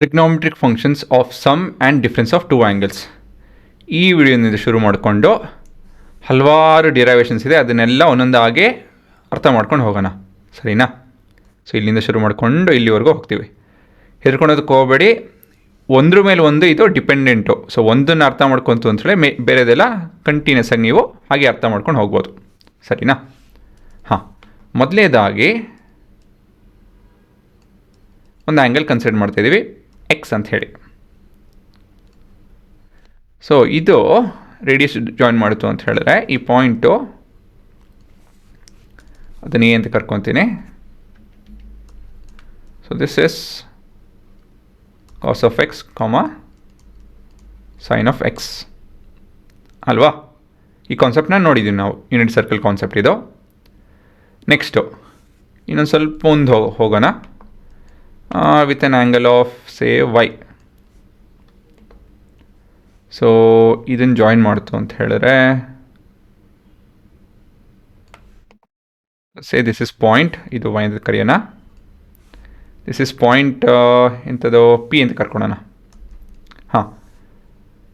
Trigonometric functions of sum and difference of two angles. ಈ ವಿಡಿಯೋದಿಂದ ಶುರು ಮಾಡಿಕೊಂಡು ಹಲವಾರು ಡಿರೈವೇಷನ್ಸ್ ಇದೆ, ಅದನ್ನೆಲ್ಲ ಒಂದೊಂದಾಗೆ ಅರ್ಥ ಮಾಡ್ಕೊಂಡು ಹೋಗೋಣ, ಸರಿನಾ? ಸೊ ಇಲ್ಲಿಂದ ಶುರು ಮಾಡಿಕೊಂಡು ಇಲ್ಲಿವರೆಗೂ ಹೋಗ್ತೀವಿ. ಹೆದರ್ಕೊಳ್ಳೋದಕ್ಕೆ ಹೋಗಬೇಡಿ, ಒಂದ್ರ ಮೇಲೆ ಒಂದು ಇದು ಡಿಪೆಂಡೆಂಟು. ಸೊ ಒಂದನ್ನು ಅರ್ಥ ಮಾಡ್ಕೊಂತು ಅಂತೇಳಿ ಬೇರೆದೆಲ್ಲ ಕಂಟಿನ್ಯೂಸ್ ಆಗಿ ನೀವು ಹಾಗೆ ಅರ್ಥ ಮಾಡ್ಕೊಂಡು ಹೋಗ್ಬೋದು, ಸರಿನಾ? ಹಾಂ, ಮೊದಲನೇದಾಗಿ ಒಂದು ಆ್ಯಂಗಲ್ ಕನ್ಸಿಡರ್ ಮಾಡ್ತಾಯಿದ್ದೀವಿ, ಎಕ್ಸ್ ಅಂತ ಹೇಳಿ. ಸೊ ಇದು ರೇಡಿಯಸ್ ಜಾಯಿನ್ ಮಾಡಿತು ಅಂತ ಹೇಳಿದ್ರೆ ಈ ಪಾಯಿಂಟು ಅದನ್ನು ಎ ಅಂತ ಕರ್ಕೊತೀನಿ. So this is cos of X sine of X ಅಲ್ವಾ? ಈ ಕಾನ್ಸೆಪ್ಟನ್ನ ನೋಡಿದ್ದೀವಿ ನಾವು, ಯೂನಿಟ್ ಸರ್ಕಲ್ ಕಾನ್ಸೆಪ್ಟ್ ಇದು. ನೆಕ್ಸ್ಟು ಇನ್ನೊಂದು ಸ್ವಲ್ಪ ಮುಂದೆ ಹೋಗೋಣ. With an angle of say Y. So ಇದನ್ನು ಜಾಯಿನ್ ಮಾಡ್ತು ಅಂತ ಹೇಳಿದ್ರೆ ಸೇ ದಿಸ್ ಇಸ್ ಪಾಯಿಂಟ್, ಇದು ವೈ ಅಂತ ಕರೆಯೋಣ. ದಿಸ್ ಇಸ್ ಪಾಯಿಂಟ್ ಎಂಥದ್ದು ಪಿ ಅಂತ ಕರ್ಕೊಳ್ಳೋಣ. ಹಾಂ,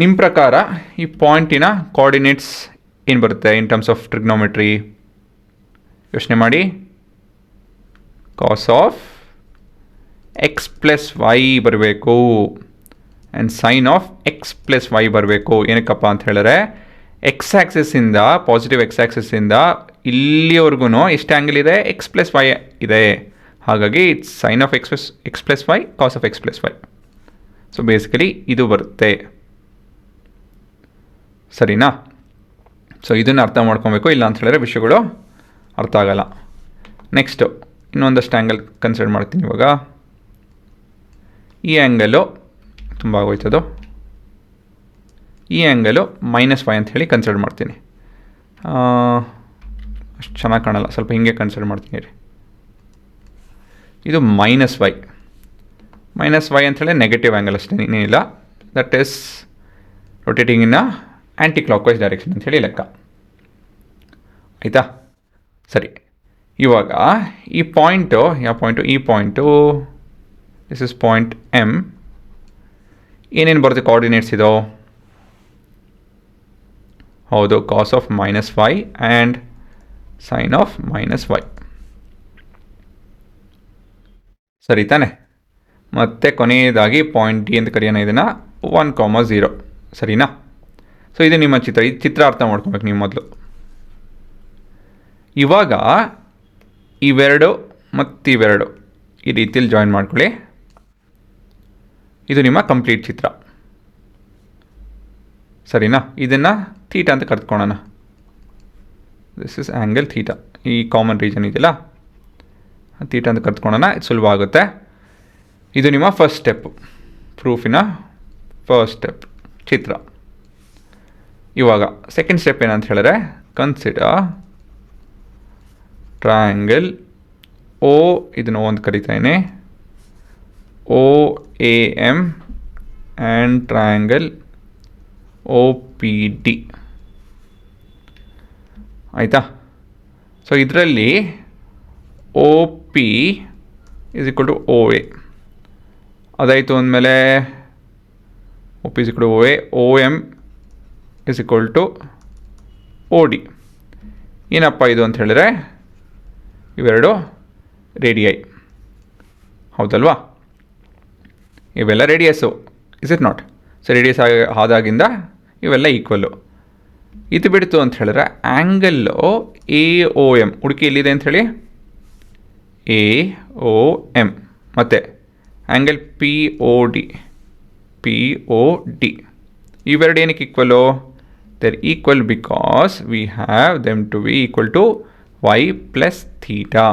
ನಿಮ್ಮ ಪ್ರಕಾರ ಈ ಪಾಯಿಂಟಿನ ಕೋಆರ್ಡಿನೇಟ್ಸ್ ಏನು ಬರುತ್ತೆ ಇನ್ ಟರ್ಮ್ಸ್ ಆಫ್ ಟ್ರಿಗ್ನೋಮೆಟ್ರಿ? ಯೋಚನೆ ಮಾಡಿ. Cos of x plus y ಬರಬೇಕು and sine of x plus y ಬರಬೇಕು. ಏನಕ್ಕಪ್ಪ ಅಂತ ಹೇಳಿದ್ರೆ ಎಕ್ಸ್ ಆ್ಯಕ್ಸಿಸ್ಸಿಂದ, ಪಾಸಿಟಿವ್ ಎಕ್ಸ್ ಆ್ಯಕ್ಸಿಸ್ಸಿಂದ ಇಲ್ಲಿವರೆಗೂ ಎಷ್ಟು ಆ್ಯಂಗಲ್ ಇದೆ? ಎಕ್ಸ್ ಪ್ಲಸ್ ವೈ ಇದೆ. ಹಾಗಾಗಿ it's sine of x plus y, cos of x plus y. So basically ಇದು ಬರುತ್ತೆ, ಸರಿನಾ? ಸೊ ಇದನ್ನು ಅರ್ಥ ಮಾಡ್ಕೊಬೇಕು, ಇಲ್ಲ ಅಂತ ಹೇಳಿದ್ರೆ ವಿಷಯಗಳು ಅರ್ಥ ಆಗಲ್ಲ. ನೆಕ್ಸ್ಟು ಇನ್ನೊಂದಷ್ಟು ಆ್ಯಂಗಲ್ ಕನ್ಸಿಡರ್ ಮಾಡ್ತೀನಿ ಇವಾಗ. ಈ ಆ್ಯಂಗಲು ತುಂಬ ಆಗೋಯ್ತದು. ಈ ಆ್ಯಂಗಲು ಮೈನಸ್ ವೈ ಅಂತ ಹೇಳಿ ಕನ್ಸಿಡರ್ ಮಾಡ್ತೀನಿ. ಅಷ್ಟು ಚೆನ್ನಾಗಿ ಕಾಣಲ್ಲ, ಸ್ವಲ್ಪ ಹಿಂಗೆ ಕನ್ಸಿಡರ್ ಮಾಡ್ತೀನಿ ರೀ. ಇದು ಮೈನಸ್ ವೈ ಅಂಥೇಳಿ ನೆಗೆಟಿವ್ ಆ್ಯಂಗಲ್ ಅಷ್ಟೇ, ಇನ್ನೇನಿಲ್ಲ. That is rotating in anticlockwise direction ಅಂಥೇಳಿ ಲೆಕ್ಕ, ಆಯಿತಾ? ಸರಿ, ಇವಾಗ ಈ ಪಾಯಿಂಟು, ಯಾವ ಪಾಯಿಂಟು? ಈ point, this is point M. ಏನೇನು ಬರುತ್ತೆ ಕೋಆರ್ಡಿನೇಟ್ಸ್ ಇದು? ಹೌದು, cos of minus Y and sine of minus Y, ಸರಿ ತಾನೆ? ಮತ್ತು ಕೊನೆಯದಾಗಿ ಪಾಯಿಂಟ್ ಡಿ ಅಂತ ಕರೆಯೋಣ ಇದನ್ನು, 1,0, ಸರಿನಾ? ಸೊ ಇದು ನಿಮ್ಮ ಚಿತ್ರ. ಈ ಚಿತ್ರ ಅರ್ಥ ಮಾಡ್ಕೊಬೇಕು ನೀವು ಮೊದಲು. ಇವಾಗ ಇವೆರಡು ಮತ್ತು ಇವೆರಡು ಈ ರೀತಿಯಲ್ಲಿ ಜಾಯಿನ್ ಮಾಡ್ಕೊಳ್ಳಿ. ಇದು ನಿಮ್ಮ ಕಂಪ್ಲೀಟ್ ಚಿತ್ರ, ಸರಿನಾ? ಇದನ್ನು ಥೀಟಾ ಅಂತ ಕರೆದುಕೊಳ್ಳೋಣ. This is angle theta. ಈ ಕಾಮನ್ ರೀಜನ್ ಇದೆಯಲ್ಲ, ಥೀಟಾ ಅಂತ ಕರೆದುಕೊಳ್ಳೋಣ, ಇದು ಸುಲಭ ಆಗುತ್ತೆ. ಇದು ನಿಮ್ಮ ಫಸ್ಟ್ ಸ್ಟೆಪ್ಪು, ಪ್ರೂಫಿನ ಫಸ್ಟ್ ಸ್ಟೆಪ್ ಚಿತ್ರ. ಇವಾಗ ಸೆಕೆಂಡ್ ಸ್ಟೆಪ್ ಏನಂತ ಹೇಳಿದ್ರೆ, ಕನ್ಸಿಡರ್ ಟ್ರಯಾಂಗಲ್ ಓ, ಇದನ್ನು ಒಂದು ಕರಿತಾನೆ, O A M and triangle O P D, ಆಯಿತಾ? ಸೊ ಇದರಲ್ಲಿ O P is equal to O A ಅದಾಯಿತು. ಅಂದಮೇಲೆ O P is equal to O A, O M is equal to O D. ಏನಪ್ಪ ಇದು ಅಂತ ಹೇಳಿದ್ರೆ ಇವೆರಡು ರೇಡಿಯೈ, ಹೌದಲ್ವಾ? ಇವೆಲ್ಲ radius, is it not? So radius ಆದಾಗಿಂದ ಇವೆಲ್ಲ ಈಕ್ವಲ್ಲು. ಇದು ಬಿಡ್ತು ಅಂತ ಹೇಳಿದ್ರೆ ಆ್ಯಂಗಲ್ಲು ಎ ಓ ಎಮ್, ಹುಡುಕಿ ಎಲ್ಲಿದೆ ಅಂಥೇಳಿ, ಎ ಓ ಎಮ್, ಮತ್ತು ಆ್ಯಂಗಲ್ ಪಿ ಓ ಡಿ, ಇವೆರಡು ಏನಕ್ಕೆ equal? They are equal because we have them to be equal to y plus theta.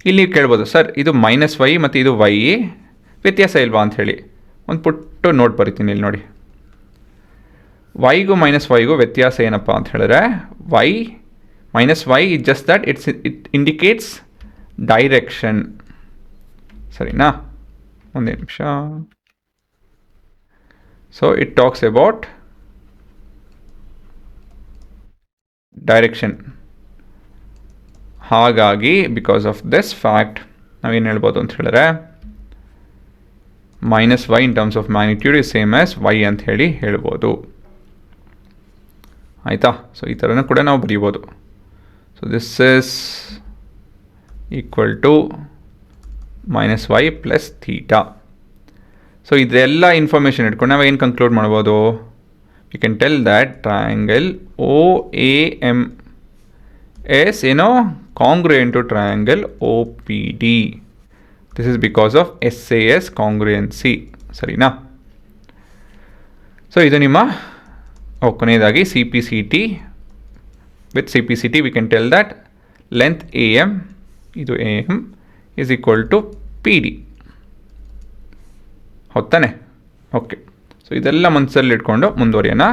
ಇಲ್ಲಿ ನೀವು ಕೇಳ್ಬೋದು, ಸರ್ ಇದು ಮೈನಸ್ ವೈ ಮತ್ತು ಇದು ವೈ ವ್ಯತ್ಯಾಸ ಇಲ್ವಾ ಅಂಥೇಳಿ. ಒಂದು ಪುಟ್ಟು ನೋಟ್ ಬರಿತೀನಿ ಇಲ್ಲಿ ನೋಡಿ. ವೈಗೂ ಮೈನಸ್ ವೈಗೂ ವ್ಯತ್ಯಾಸ ಏನಪ್ಪ ಅಂತ ಹೇಳಿದ್ರೆ, Y minus Y is just that it indicates direction, ಸರಿನಾ? ಒಂದೇ ನಿಮಿಷ. So it talks about direction. ಹಾಗಾಗಿ ಬಿಕಾಸ್ ಆಫ್ ದಿಸ್ ಫ್ಯಾಕ್ಟ್ ನಾವೇನು ಹೇಳ್ಬೋದು ಅಂತ ಹೇಳಿದ್ರೆ, minus Y in terms of magnitude is same as Y ಅಂತ ಹೇಳಿ ಹೇಳ್ಬೋದು. ಆಯಿತಾ? ಸೊ ಈ ಥರನೂ ಕೂಡ ನಾವು ಬರೀಬೋದು. So this is equal to minus Y plus theta. So ಇದೆಲ್ಲ ಇನ್ಫಾರ್ಮೇಷನ್ ಇಟ್ಕೊಂಡು ನಾವು ಏನು ಕನ್ಕ್ಲೂಡ್ ಮಾಡ್ಬೋದು? You can tell that triangle O A M is ಏನೋ congruent to triangle O P D. This is because of SAS congruency. ಸರಿನಾ? So ಇದು ನಿಮ್ಮ ಕೊನೆಯದಾಗಿ CPCT. With CPCT we can tell that length AM, ಇದು AM is equal to PD. ಹೌದಾನೆ? Okay. So ಇದೆಲ್ಲ ಮನಸ್ಸಲ್ಲಿ ಇಟ್ಕೊಂಡು ಮುಂದುವರಿಯೋಣ.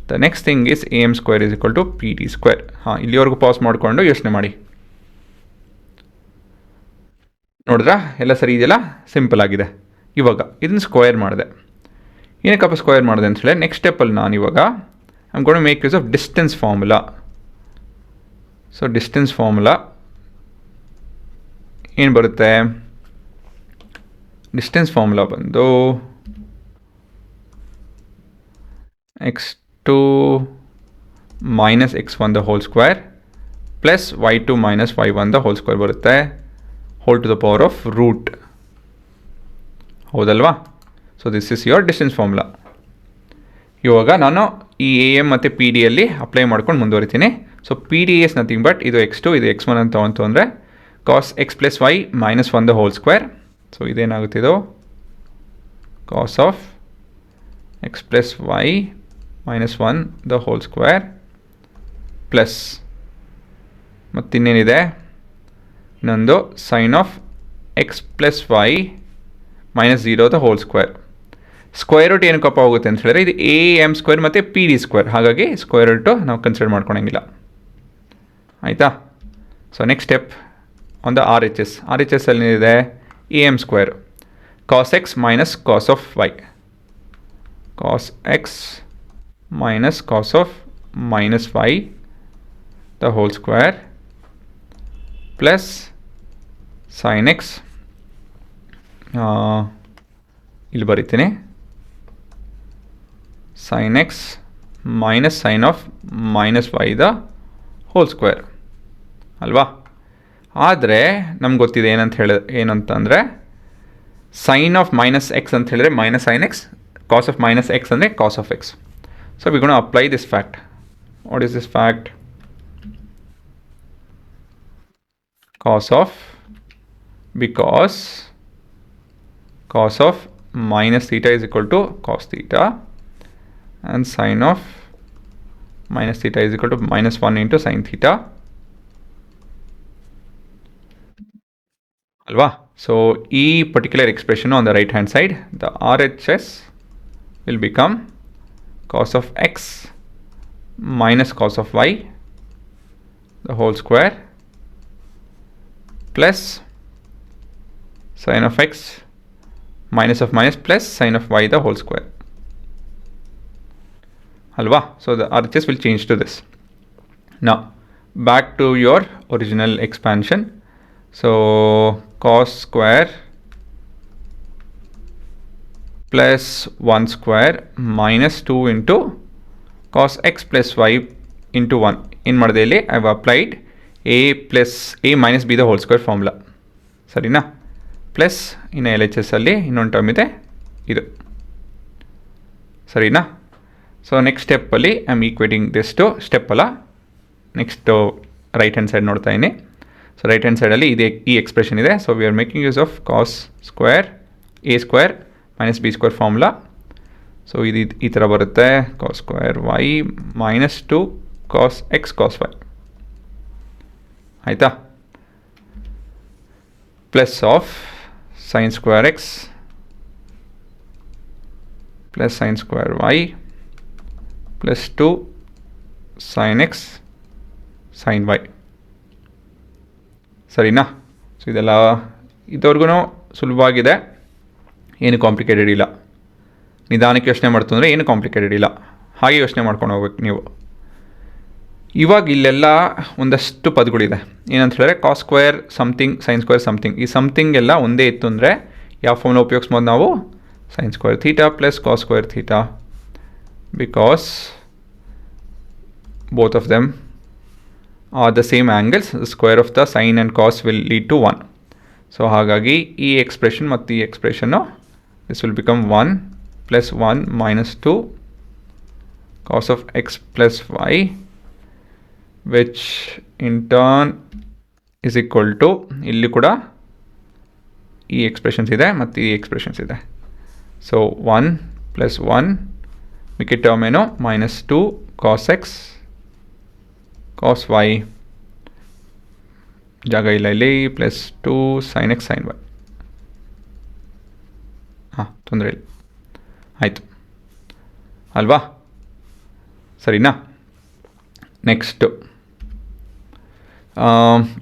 The next thing is AM square is equal to PD square. ಹಾಂ, ಇಲ್ಲಿವರೆಗೂ ಪಾಸ್ ಮಾಡಿಕೊಂಡು ಯೋಚನೆ ಮಾಡಿ. ನೋಡಿದ್ರಾ ಎಲ್ಲ ಸರಿ ಇದೆಯಲ್ಲ? ಸಿಂಪಲ್ ಆಗಿದೆ. ಇವಾಗ ಇದನ್ನು ಸ್ಕ್ವೇರ್ ಮಾಡಿದೆ. ಏನಕ್ಕಪ್ಪ ಸ್ಕ್ವೇರ್ ಮಾಡಿದೆ ಅಂತ ಹೇಳಿ ನೆಕ್ಸ್ಟ್ ಸ್ಟೆಪ್ಪಲ್ಲಿ ನಾನು ಇವಾಗ I am going to make use of distance formula. So distance formula ಏನು ಬರುತ್ತೆ? ಡಿಸ್ಟೆನ್ಸ್ ಫಾರ್ಮುಲಾ ಬಂದು x2 minus x1 the whole square plus y2 minus y1 the whole square ಬರುತ್ತೆ, whole to the power of root. ಹೌದಲ್ವಾ? So this is your distance formula. ಇವಾಗ ನಾನು ಈ AM ಮತ್ತು PD apply ಮಾಡ್ಕೊಂಡು ಮುಂದುವರಿತೀನಿ. So PD is nothing but ಇದು x2 ಇದು x1 ಅಂತ ತಗೊಂತು ಅಂದರೆ cos x plus y minus 1 the whole square. So ಇದೇನಾಗುತ್ತಿದ್ದು cos of x plus y minus 1 the whole square plus ಮತ್ತಿನ್ನೇನಿದೆ ಇನ್ನೊಂದು sine of x plus y minus 0 the whole square. Square root ಏನಕ್ಕಪ್ಪ ಹೋಗುತ್ತೆ ಅಂತ ಹೇಳಿದ್ರೆ ಇದು AM ಸ್ಕ್ವೇರ್ ಮತ್ತು PD square, ಹಾಗಾಗಿ ಸ್ಕ್ವೇರ್ ರೂಟು ನಾವು ಕನ್ಸಿಡರ್ ಮಾಡ್ಕೊಳಂಗಿಲ್ಲ. ಆಯಿತಾ? So next step on the RHS ಅಲ್ಲಿ ಏನಿದೆ AM square cos x minus cos of y, cos x minus cos of minus y the whole square plus sin x, ಇಲ್ಲಿ ಬರೀತೀನಿ sin x minus sine of minus y the whole square ಅಲ್ವಾ? ಆದರೆ ನಮ್ಗೆ ಗೊತ್ತಿದೆ ಏನಂತಂದರೆ sign of minus X ಅಂತ ಹೇಳಿದ್ರೆ minus sine X, cos of minus X ಅಂದರೆ cos of X. So we gonna apply this fact. What is this fact? Cos of, because cos of minus theta is equal to cos theta and sin of minus theta is equal to minus 1 into sin theta. Alva? So, e particular expression on the right hand side, the RHS will become cos of x minus cos of y the whole square plus sin of x minus of minus plus sin of y the whole square. Alva? So the RHS will change to this. Now back to your original expansion. So cos square plus 1 square minus 2 into cos x plus y into 1. In madeli I have applied a minus b the whole square formula. Sarina? Plus ಇನ್ನು LHS ಅಲ್ಲಿ ಇನ್ನೊಂದು term ಇದೆ ಇದು. ಸರಿನಾ? So next ಸ್ಟೆಪ್ಪಲ್ಲಿ I am equating this to step ಅಲ್ಲ, next right hand side ನೋಡ್ತಾ ಇದ್ದೀನಿ. ಸೊ ರೈಟ್ ಹ್ಯಾಂಡ್ ಸೈಡಲ್ಲಿ ಇದೆ ಈ ಎಕ್ಸ್ಪ್ರೆಷನ್ ಇದೆ. So we are making use of cos square a square minus b square formula. So ಇದು ಈ ಥರ ಬರುತ್ತೆ, cos square y minus 2 cos x cos y. ಆಯಿತಾ? Plus of sin square x plus sin square y plus 2 sin x sin y. ಸರಿನಾ? So ಇದೆಲ್ಲ ಇದುವರೆಗೂ ಸುಲಭವಾಗಿದೆ, ಏನು ಕಾಂಪ್ಲಿಕೇಟೆಡ್ ಇಲ್ಲ. ನಿಧಾನಕ್ಕೆ ಯೋಚನೆ ಮಾಡ್ತಂದರೆ ಏನು ಕಾಂಪ್ಲಿಕೇಟೆಡ್ ಇಲ್ಲ, ಹಾಗೆ ಯೋಚನೆ ಮಾಡ್ಕೊಂಡು ಹೋಗ್ಬೇಕು ನೀವು. ಇವಾಗ ಇಲ್ಲೆಲ್ಲ ಒಂದಷ್ಟು ಪದಗಳಿದೆ. ಏನಂತ ಹೇಳಿದ್ರೆ cos square something, sine square something. ಈ ಸಮಥಿಂಗ್ ಎಲ್ಲ ಒಂದೇ ಇತ್ತು ಅಂದರೆ ಯಾವ ಫಾರ್ಮುಲಾ ಉಪಯೋಗಿಸ್ಬೋದು ನಾವು sin square theta plus cos square theta because both of them are the same angles. The square of the sin and cos will lead to 1. So ಹಾಗಾಗಿ ಈ ಎಕ್ಸ್ಪ್ರೆಷನ್ ಮತ್ತು ಈ expression this will become 1 plus 1 minus 2 cos of x plus y, which in turn is equal to ಇಲ್ಲಿ ಕೂಡ ಈ expressions ಇದೆ ಮತ್ತು ಈ ಎಕ್ಸ್ಪ್ರೆಷನ್ಸ್ ಇದೆ. ಸೊ 1 ಪ್ಲಸ್ 1 ಮಿಕ್ಕಿ ಟರ್ಮ್ ಏನು minus 2 cos x cos y ಜಾಗ ಇಲ್ಲ ಇಲ್ಲಿ plus 2 sine x sine y. ಹಾಂ, ತೊಂದರೆ ಇಲ್ಲ, ಆಯಿತು ಅಲ್ವಾ? ಸರಿನಾ? Next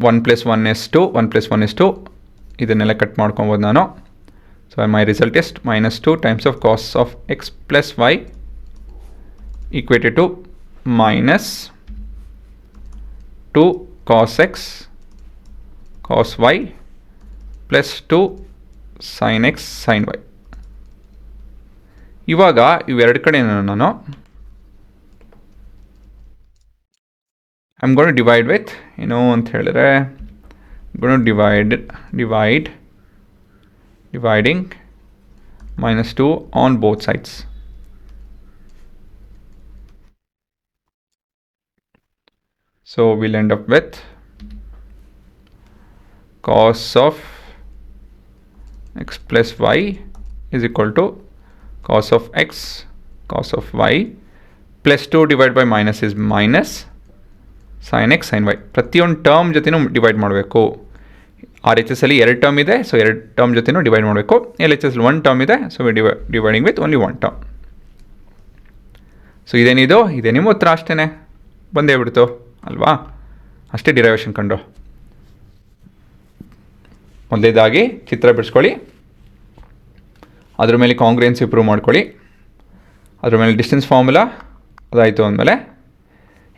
1 plus 1 is 2, 1 plus 1 is 2. ಇದನ್ನೆಲ್ಲ ಕಟ್ ಮಾಡ್ಕೊಬೋದು ನಾನು. So my result is minus 2 times of cos of x plus y equated to minus 2 cos x cos y plus 2 sine x sine y. ಇವಾಗ ಇವೆರಡು ಕಡೆ ನಾನು I'm going to divide with, ಅಂತ ಹೇಳಿದ್ರೆ I'm going to dividing minus 2 on both sides. So we'll end up with cos of x plus y is equal to cos of x cos of y plus 2 divided by minus is minus sin x sin y. ಪ್ರತಿಯೊಂದು term ಜೊತೆನೂ divide ಮಾಡಬೇಕು. R H S ಅಲ್ಲಿ 2 term ಇದೆ, so 2 term ಜೊತೆನೂ divide ಮಾಡಬೇಕು. L H S 1 term ಇದೆ, so dividing with only 1 term. So ಇದೇನಿದು, ಇದೇ ನಿಮ್ಮ ಉತ್ತರ ಅಷ್ಟೇ, ಬಂದೇ ಬಿಡ್ತು ಅಲ್ವಾ? ಅಷ್ಟೇ ಡಿರೈವೇಷನ್ ಕಂಡು. ಮೊದಲೇದಾಗಿ ಚಿತ್ರ ಬಿಡಿಸ್ಕೊಳ್ಳಿ, ಅದ್ರ ಮೇಲೆ ಕಾಂಗ್ರೆನ್ಸಿ ಪ್ರೂವ್ ಮಾಡ್ಕೊಳ್ಳಿ, ಅದ್ರ ಮೇಲೆ ಡಿಸ್ಟೆನ್ಸ್ ಫಾರ್ಮುಲಾ ಅದಾಯಿತು ಅಂದಮೇಲೆ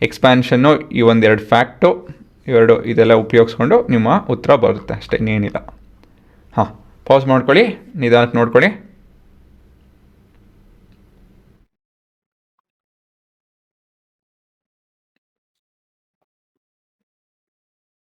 ಎಕ್ಸ್ಪ್ಯಾನ್ಷನ್ನು ಈ ಒಂದೆರಡು ಫ್ಯಾಕ್ಟು ಇವೆರಡು ಇದೆಲ್ಲ ಉಪಯೋಗಿಸ್ಕೊಂಡು ನಿಮ್ಮ ಉತ್ತರ ಬರುತ್ತೆ ಅಷ್ಟೇ, ಇನ್ನೇನಿಲ್ಲ. ಹಾಂ, ಪಾಸ್ ಮಾಡ್ಕೊಳ್ಳಿ, ನಿಧಾನಕ್ಕೆ ನೋಡ್ಕೊಳ್ಳಿ.